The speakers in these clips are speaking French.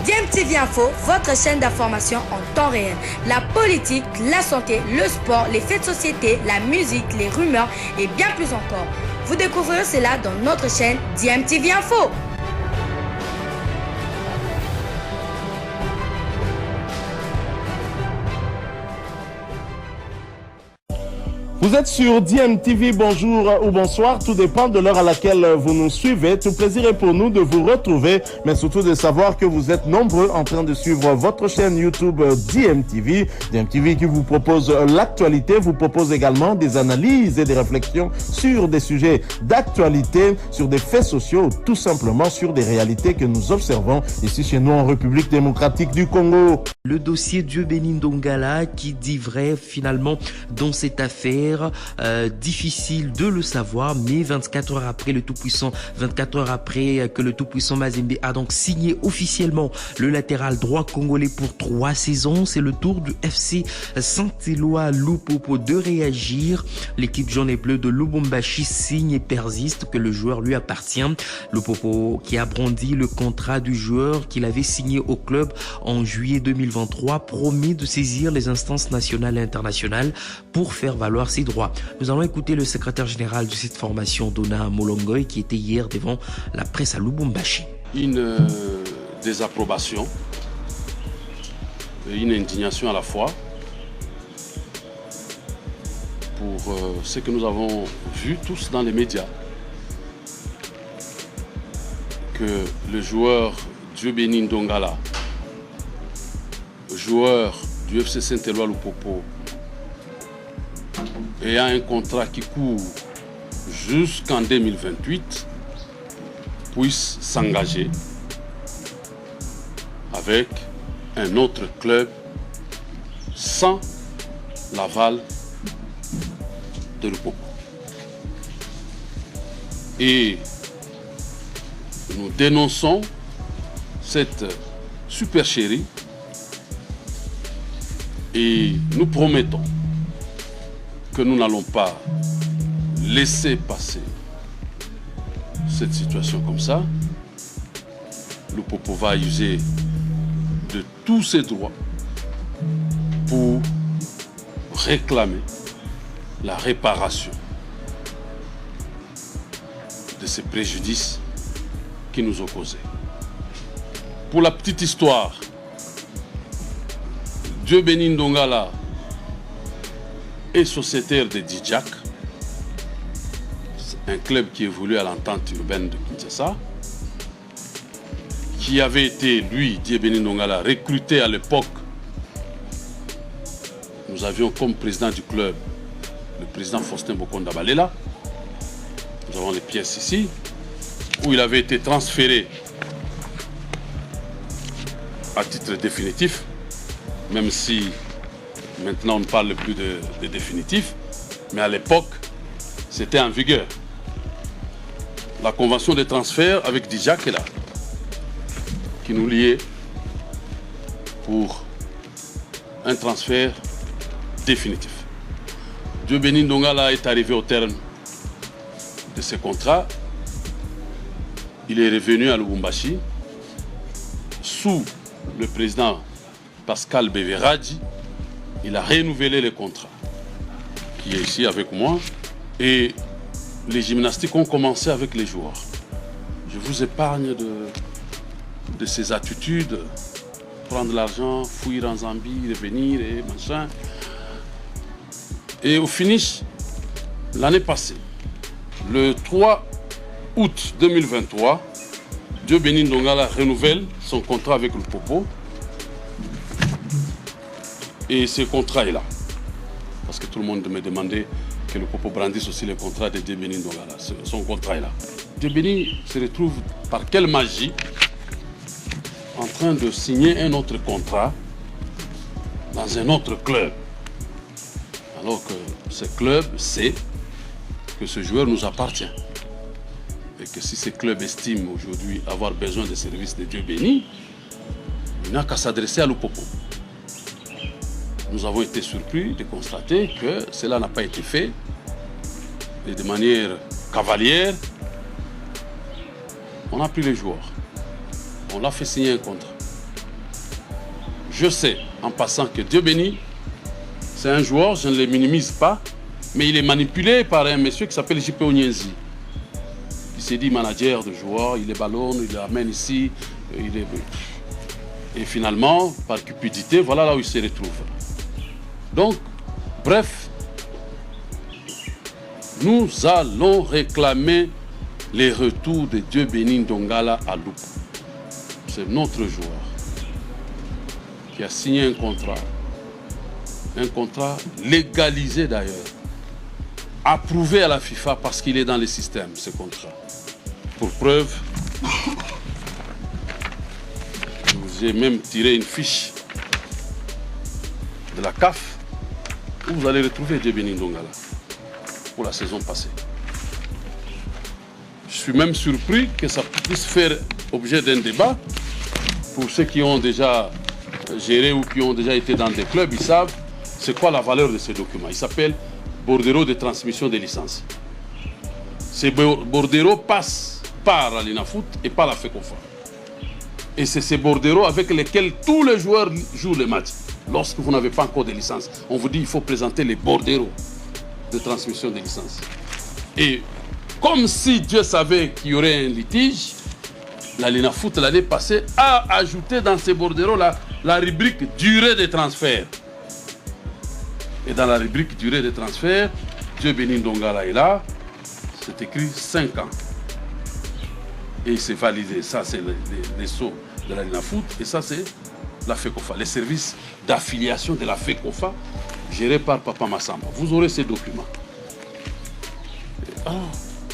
DMTV Info, votre chaîne d'information en temps réel. La politique, la santé, le sport, les faits de société, la musique, les rumeurs et bien plus encore. Vous découvrirez cela dans notre chaîne DMTV Info. Vous êtes sur DMTV, bonjour ou bonsoir, tout dépend de l'heure à laquelle vous nous suivez. Tout plaisir est pour nous de vous retrouver, mais surtout de savoir que vous êtes nombreux en train de suivre votre chaîne YouTube DMTV. DMTV qui vous propose l'actualité, vous propose également des analyses et des réflexions sur des sujets d'actualité, sur des faits sociaux, tout simplement sur des réalités que nous observons ici chez nous en République démocratique du Congo. Le dossier Dieu-Béni Ndongala qui dit vrai finalement dans cette affaire. Difficile de le savoir, mais 24 heures après le Tout-Puissant, 24 heures après que le Tout-Puissant Mazembe a donc signé officiellement le latéral droit congolais pour 3 saisons, c'est le tour du FC Saint-Éloi Lupopo de réagir. L'équipe jaune et bleue de Lubumbashi signe et persiste que le joueur lui appartient. Lupopo qui a brandi le contrat du joueur qu'il avait signé au club en juillet 2023 promet de saisir les instances nationales et internationales pour faire valoir ses droits. Nous allons écouter le secrétaire général de cette formation, Dona Molongoy, qui était hier devant la presse à Lubumbashi. Une désapprobation et une indignation à la fois pour ce que nous avons vu tous dans les médias, que le joueur Dieu-Béni Ndongala, joueur du FC Saint-Éloi Lupopo, ayant un contrat qui court jusqu'en 2028, puisse s'engager avec un autre club sans l'aval de Lupopo. Et nous dénonçons cette supercherie et nous promettons que nous n'allons pas laisser passer cette situation comme ça. Lupopo va user de tous ses droits pour réclamer la réparation de ces préjudices qui nous ont causés. Pour la petite histoire, Dieu-Béni Ndongala est sociétaire de Dijak, un club qui évolue à l'entente urbaine de Kinshasa, qui avait été, lui, Dieu-Béni Ndongala, recruté à l'époque. Nous avions comme président du club le président Faustin Bokonda Balela. Nous avons les pièces ici, où il avait été transféré à titre définitif, même si maintenant on ne parle plus de définitif, mais à l'époque c'était en vigueur. La convention de transfert avec Dijak est là, qui nous liait pour un transfert définitif. Dieu-Béni Ndongala est arrivé au terme de ce contrat. Il est revenu à Lubumbashi sous le président Pascal Beveradji. Il a renouvelé le contrat qui est ici avec moi et les gymnastiques ont commencé avec les joueurs. Je vous épargne de ces attitudes, prendre l'argent, fuir en Zambie, revenir et machin. Et au finish, l'année passée, le 3 août 2023, Dieu-Béni Ndongala renouvelle son contrat avec le Lupopo. Et ce contrat est là. Parce que tout le monde me demandait que le Lupopo brandisse aussi le contrat de Dieu-Béni Ndongala. Son contrat est là. Dieu-Béni se retrouve par quelle magie en train de signer un autre contrat dans un autre club. Alors que ce club sait que ce joueur nous appartient. Et que si ce club estime aujourd'hui avoir besoin des services de Dieu-Béni, il n'a qu'à s'adresser à Lupopo. Nous avons été surpris de constater que cela n'a pas été fait et de manière cavalière. On a pris les joueurs, on l'a fait signer un contrat. Je sais, en passant, que Dieu béni, c'est un joueur, je ne le minimise pas, mais il est manipulé par un monsieur qui s'appelle J.P. Onyenzi. Il s'est dit manager de joueurs, il les ballonne, il les amène ici, et finalement, par cupidité, voilà là où il se retrouve. Donc, bref, nous allons réclamer les retours de Dieu béni Ndongala à Lupo. C'est notre joueur qui a signé un contrat légalisé d'ailleurs, approuvé à la FIFA parce qu'il est dans le système, ce contrat. Pour preuve, je vous ai même tiré une fiche de la CAF où vous allez retrouver Dieu béni Ndongala pour la saison passée. Je suis même surpris que ça puisse faire objet d'un débat. Pour ceux qui ont déjà géré ou qui ont déjà été dans des clubs, ils savent c'est quoi la valeur de ces documents. Il s'appelle bordereau de transmission des licences. Ces bordereaux passent par la Linafoot et par la FECOFA. Et c'est ces bordereaux avec lesquels tous les joueurs jouent les matchs. Lorsque vous n'avez pas encore de licence, on vous dit qu'il faut présenter les bordereaux de transmission des licences. Et comme si Dieu savait qu'il y aurait un litige, la Linafoot l'année passée a ajouté dans ces bordereaux la rubrique durée des transferts. Et dans la rubrique durée des transferts, Dieu béni Ndongala est là, c'est écrit 5 ans. Et c'est validé. Ça, c'est les sceaux de la Linafoot et ça, c'est la FECOFA, les services d'affiliation de la FECOFA gérés par Papa Massamba. Vous aurez ces documents.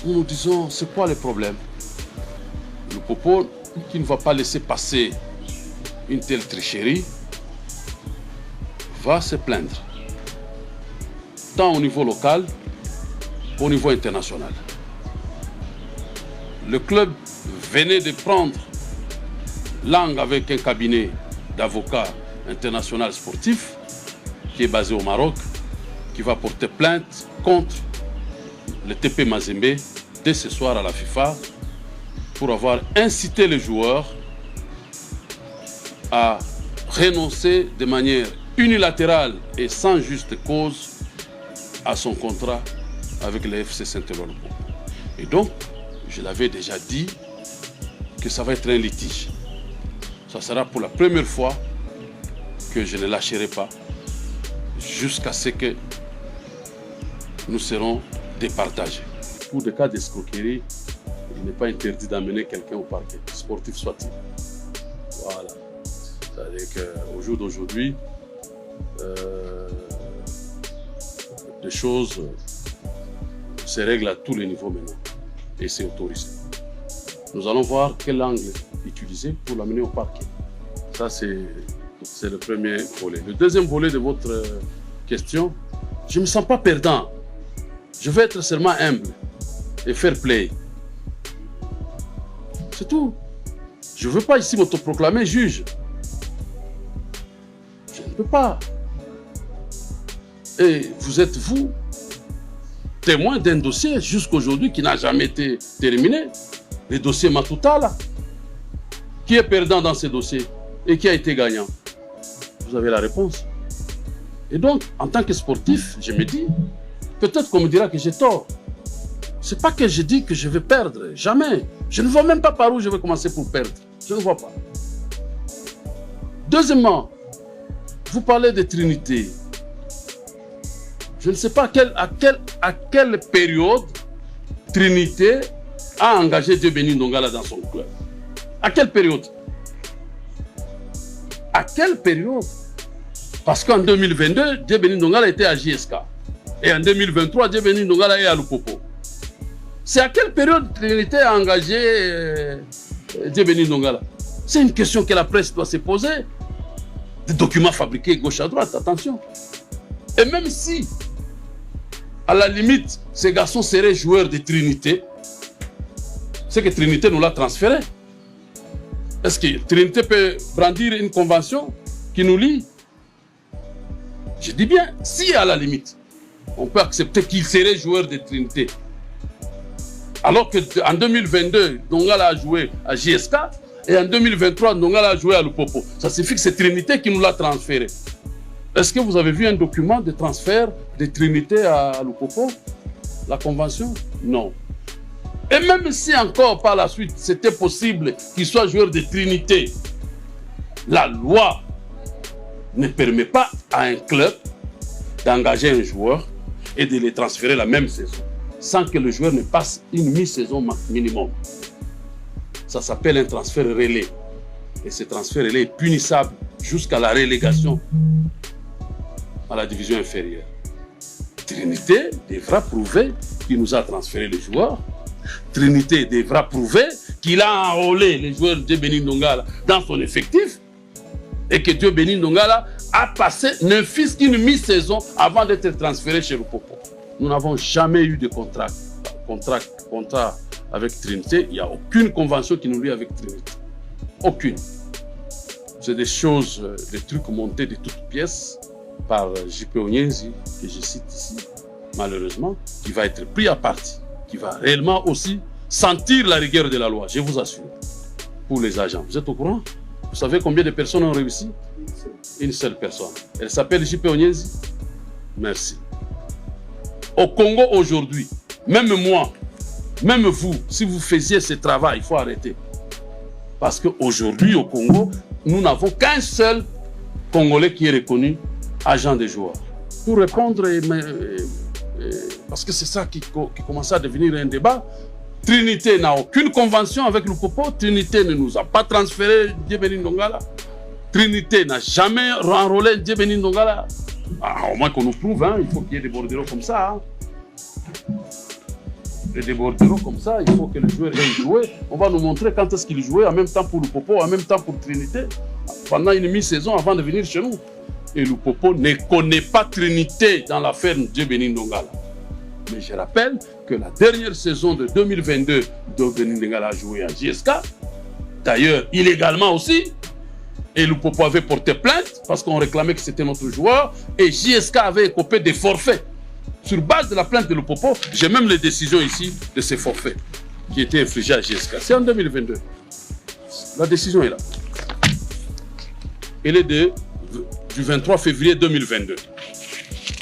Nous nous disons, c'est quoi le problème? Le Popo, qui ne va pas laisser passer une telle tricherie, va se plaindre, tant au niveau local qu'au niveau international. Le club venait de prendre langue avec un cabinet d'avocats international sportif qui est basé au Maroc, qui va porter plainte contre le TP Mazembe dès ce soir à la FIFA pour avoir incité les joueurs à renoncer de manière unilatérale et sans juste cause à son contrat avec le FC Saint-Éloi. Et donc, je l'avais déjà dit que ça va être un litige. Ça sera pour la première fois que je ne lâcherai pas jusqu'à ce que nous serons départagés. Pour des cas d'escroquerie, il n'est pas interdit d'amener quelqu'un au parquet, sportif soit-il. Voilà. C'est-à-dire qu'au jour d'aujourd'hui, des choses se règlent à tous les niveaux maintenant. Et c'est autorisé. Nous allons voir quel angle utiliser pour l'amener au parquet. Ça, c'est le premier volet. Le deuxième volet de votre question, je ne me sens pas perdant. Je veux être seulement humble et fair play. C'est tout. Je ne veux pas ici m'autoproclamer juge. Je ne peux pas. Et vous êtes, vous, témoin d'un dossier jusqu'aujourd'hui qui n'a jamais été terminé. Le dossier Matuta, là. Qui est perdant dans ce dossier et qui a été gagnant? Vous avez la réponse. Et donc, en tant que sportif, je me dis, peut-être qu'on me dira que j'ai tort. Ce n'est pas que je dis que je vais perdre, jamais. Je ne vois même pas par où je vais commencer pour perdre. Je ne vois pas. Deuxièmement, vous parlez de Trinité. Je ne sais pas à quelle période Trinité a engagé Dieu béni Ndongala dans son club. À quelle période? À quelle période? Parce qu'en 2022, Dieu béni Ndongala était à JSK. Et en 2023, Dieu béni Ndongala est à Lupopo. C'est à quelle période Trinité a engagé Dieu béni Ndongala? C'est une question que la presse doit se poser. Des documents fabriqués gauche à droite, attention. Et même si, à la limite, ces garçons seraient joueurs de Trinité, c'est que Trinité nous l'a transféré. Est-ce que Trinité peut brandir une convention qui nous lie? Je dis bien, si à la limite, on peut accepter qu'il serait joueur de Trinité. Alors qu'en 2022, Ndongala a joué à JSK Et en 2023, Ndongala a joué à Lupopo. Ça signifie que c'est Trinité qui nous l'a transféré. Est-ce que vous avez vu un document de transfert de Trinité à Lupopo? La convention? Non. Et même si encore par la suite, c'était possible qu'il soit joueur de Trinité, la loi ne permet pas à un club d'engager un joueur et de les transférer la même saison, sans que le joueur ne passe une mi-saison minimum. Ça s'appelle un transfert relais. Et ce transfert relais est punissable jusqu'à la relégation à la division inférieure. Trinité devra prouver qu'il nous a transféré les joueurs. Trinité devra prouver qu'il a enrôlé les joueurs de Bénin Ndongala dans son effectif et que Dieu Bénin Ndongala a passé ne fût-ce qu'une mi-saison avant d'être transféré chez Lupopo. Nous n'avons jamais eu de contrat avec Trinité. Il n'y a aucune convention qui nous lie avec Trinité. Aucune. C'est des choses, des trucs montés de toutes pièces par J.P. Onyezi, que je cite ici, malheureusement, qui va être pris à partie, qui va réellement aussi sentir la rigueur de la loi, je vous assure, pour les agents. Vous êtes au courant? Vous savez combien de personnes ont réussi? Une seule personne. Elle s'appelle J.P. Onyezi. Merci. Au Congo aujourd'hui, même moi, même vous, si vous faisiez ce travail, il faut arrêter. Parce qu'aujourd'hui, au Congo, nous n'avons qu'un seul Congolais qui est reconnu agent des joueurs. Pour répondre, parce que c'est ça qui commence à devenir un débat, Trinité n'a aucune convention avec Lupopo. Trinité ne nous a pas transféré Diébéni Ndongala. Trinité n'a jamais enrôlé Diébéni Ndongala. Au moins qu'on nous prouve, hein, il faut qu'il y ait des bordereaux comme ça. Hein. Des bordereaux comme ça, il faut que le joueur ait joué. On va nous montrer quand est-ce qu'il jouait, en même temps pour Lupopo, en même temps pour Trinité, pendant une mi-saison avant de venir chez nous. Et Lupopo ne connaît pas Trinité dans l'affaire Diébéni Ndongala. Mais je rappelle que la dernière saison de 2022, Diébéni Ndongala a joué à JSK, d'ailleurs illégalement aussi, et Lupopo avait porté plainte parce qu'on réclamait que c'était notre joueur, et JSK avait écopé des forfaits. Sur base de la plainte de Lupopo, j'ai même les décisions ici de ces forfaits qui étaient infligés à JSK. C'est en 2022. La décision est là. Elle est du 23 février 2022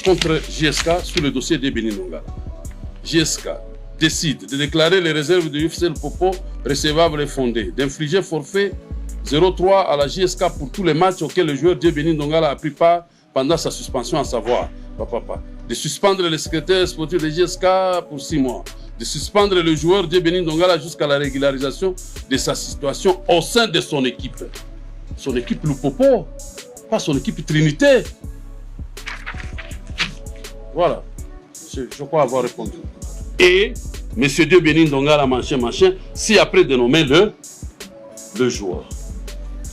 contre JSK sur le dossier de Bénin Ndongala. JSK décide de déclarer les réserves de UFC Lupopo recevables et fondées, d'infliger forfait 0,3 à la JSK pour tous les matchs auxquels le joueur Diébéni Ndongala a pris part pendant sa suspension, à savoir de suspendre le secrétaire sportif de JSK pour 6 mois, de suspendre le joueur Diébéni Ndongala jusqu'à la régularisation de sa situation au sein de son équipe. Son équipe Lupopo, pas son équipe Trinité. Voilà, je crois avoir répondu. Et M. Diébéni Ndongala, machin, si après de nommer le joueur.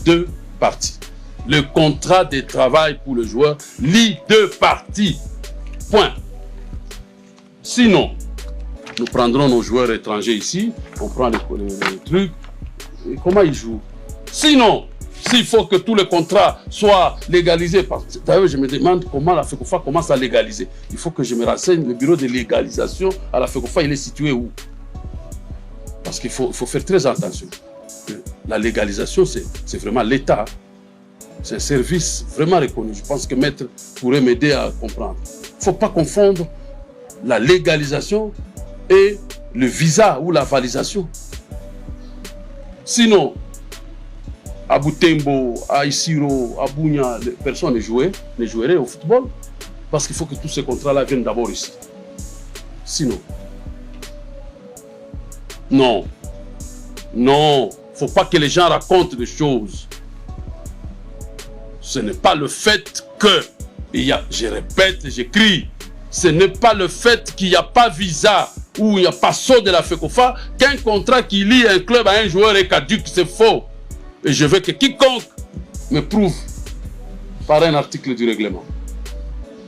2 parties. Le contrat de travail pour le joueur lie 2 parties. Point. Sinon, nous prendrons nos joueurs étrangers ici, on prend les trucs, et comment ils jouent. Sinon, s'il faut que tous les contrats soient légalisés, d'ailleurs je me demande comment la FECOFA commence à légaliser. Il faut que je me renseigne, le bureau de légalisation à la FECOFA, il est situé où? Parce qu'il faut faire très attention. La légalisation, c'est vraiment l'État. C'est un service vraiment reconnu. Je pense que Maître pourrait m'aider à comprendre. Il ne faut pas confondre la légalisation et le visa ou la validation. Sinon, à Butembo, à Isiro, à Bunia, personne ne jouerait au football parce qu'il faut que tous ces contrats-là viennent d'abord ici. Sinon, non, il ne faut pas que les gens racontent des choses. Ce n'est pas le fait que, je répète, j'écris, ce n'est pas le fait qu'il n'y a pas visa ou il n'y a pas saut de la FECOFA qu'un contrat qui lie un club à un joueur est caduc, c'est faux. Et je veux que quiconque me prouve par un article du règlement.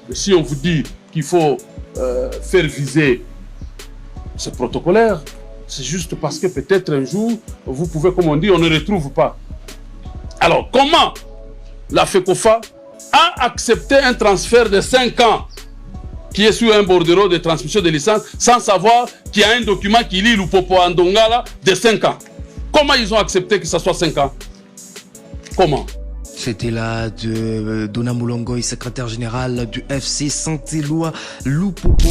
Mais si on vous dit qu'il faut faire viser, c'est protocolaire, c'est juste parce que peut-être un jour, vous pouvez, comme on dit, on ne retrouve pas. Alors, comment la FECOFA a accepté un transfert de 5 ans qui est sur un bordereau de transmission de licence sans savoir qu'il y a un document qui lie Lupopo à Ndongala de 5 ans? Comment ils ont accepté que ça soit 5 ans? Comment? C'était là de Dona Moulongoy, secrétaire général du FC Saint-Éloi Lupopo.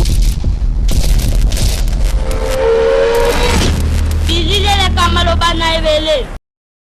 Bilile le kamalo bana ebele.